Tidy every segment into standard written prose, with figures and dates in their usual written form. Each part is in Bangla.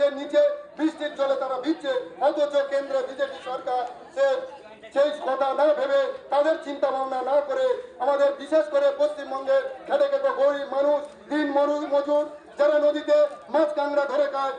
পায়ের নিচে বৃষ্টির জলে তারা ভিজছে, অথচ কেন্দ্রে বিজেপি সরকার সেই কথা না ভেবে, তাদের চিন্তা ভাবনা না করে আমাদের বিশেষ করে পশ্চিমবঙ্গের খেটে খেটে গরিব মানুষ, দিন মজুর যারা নদীতে মাছ কাঁকড়া ধরে খায়,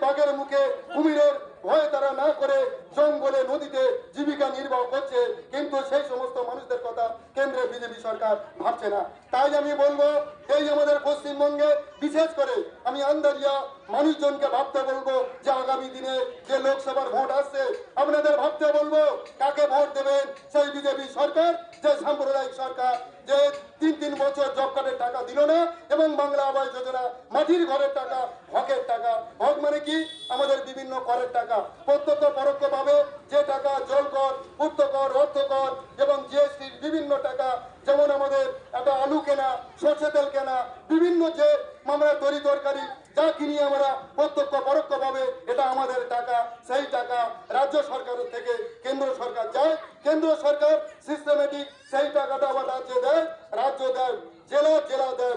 বাঘের মুখে কুমিরের ভয়ে তারা না করে জঙ্গলে নদীতে জীবিকা নির্বাহ করছে, কিন্তু সেই সমস্ত মানুষদের কথা কেন্দ্রের বিজেপি সরকার ভাবছে না। তাই আমি বলবো, এই আমাদের পশ্চিমবঙ্গে বিশেষ করে আমি আন্দারিয়া মানুষজনকে ভাবতে বলবো যে আগামী দিনে যে লোকসভার ভোট আসছে, আপনাদের ভাবতে বলবো কাকে ভোট দেবেন। সেই বিজেপি সরকার, যে সাম্প্রদায়িক সরকার, যে 3 বছর জব কার্ডের টাকা দিল না এবং বাংলা আবাস যোজনা মাটির ঘরের টাকা, হকের টাকা, হক মানে কি আমাদের বিভিন্ন করের টাকা, প্রত্যক্ষ পরোক্ষ ভাবে যে টাকা, জল কর, পূর্ত কর, অর্থ কর এবং জিএসটির বিভিন্ন টাকা, যেমন আমাদের একটা আলু কেনা, সরষে তেল কেনা, বিভিন্ন যে আমরা তরি তরকারি যা কিনি আমরা প্রত্যক্ষ পরোক্ষ ভাবে, এটা আমাদের টাকা। সেই টাকা রাজ্য সরকার থেকে কেন্দ্র সরকার যায়, কেন্দ্র সরকার সিস্টেমেটিক সেই টাকাটা আবার রাজ্যে দেয়, রাজ্য দেয় জেলা দেয়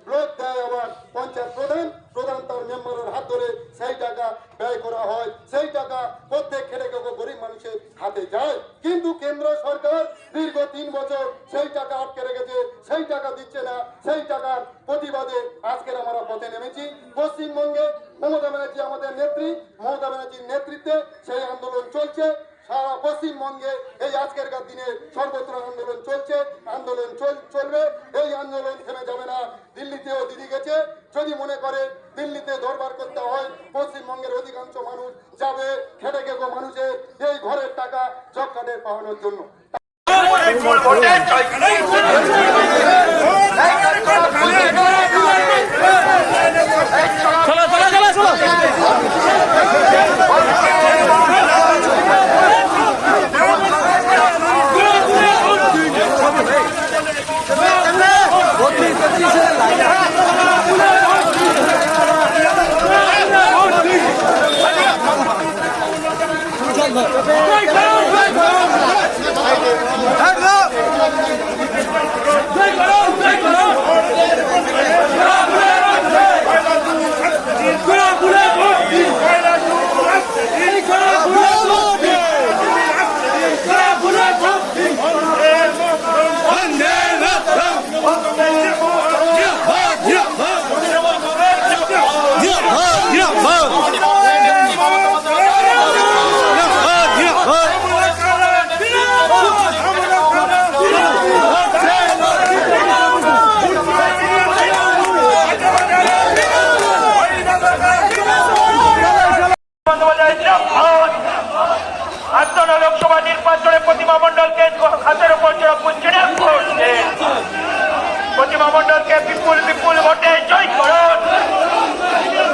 ব্লক দেয় আবার পঞ্চায়েত প্রধান তার মেম্বারের হাত ধরে সেই টাকা ব্যয় করা হয়। সেই টাকা প্রত্যেক খেটে খেটে গরিব মানুষের হাতে যায়, কিন্তু কেন্দ্র সরকার দীর্ঘ 3 বছর সেই টাকা আটকে রেখেছে, সেই টাকা দিচ্ছে না। সেই টাকার প্রতিবাদে আজকের আমরা পথে নেমেছি। পশ্চিমবঙ্গে মমতা ব্যানার্জি আমাদের নেত্রী, মমতা ব্যানার্জির নেতৃত্বে সেই আন্দোলন চলছে। সারা পশ্চিমবঙ্গে এই আজকের দিনে সর্বত্র আন্দোলন চলছে, আন্দোলন চলবে। এই আন্দোলন থেমে যাবে না। দিল্লিতেও দিদি গেছে, যদি মনে করে দিল্লিতে দরবার করতে হয়, পশ্চিমবঙ্গের অধিকাংশ মানুষ যাবে খেটে খেটে মানুষের এই ঘরের টাকা জব কার্ডের পাওয়ানোর জন্য। লোকসভা নির্বাচনে প্রতিমা মণ্ডলকে হাতের উপর করছে, প্রতিমা মণ্ডলকে বিপুল ভোটে জয় করুন।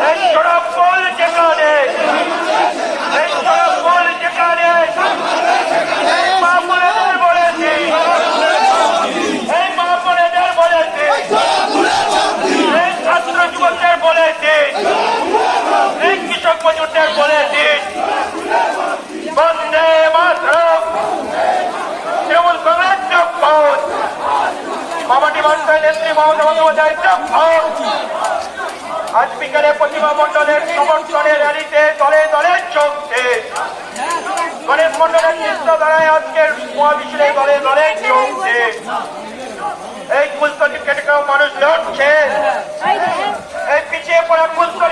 এই সড়ক পোল যেখানে মা বোনেদের বলেছি, এই মা বোনেদের বলেছি, এই ছাত্র যুবকদের বলেছি, এই কৃষক মজুরদের বলেছি, বন্দে মাতরম, তৃণমূল কংগ্রেস জিন্দাবাদ, মামাটি মানুষের নেত্রী মমতা বন্দ্যোপাধ্যায় জিন্দাবাদ। আজ বিকালে প্রতিমা মণ্ডলের সমর্থনে র্যালিতে দলে দলে চলছে। গণেশ মণ্ডলের চিন্তাধারায় আজকের মহাবিশ্বের দলে দলে চলছে। এই কুলতলি কেটে মানুষ লড়ছে, এই পিছিয়ে পড়া কুলতলি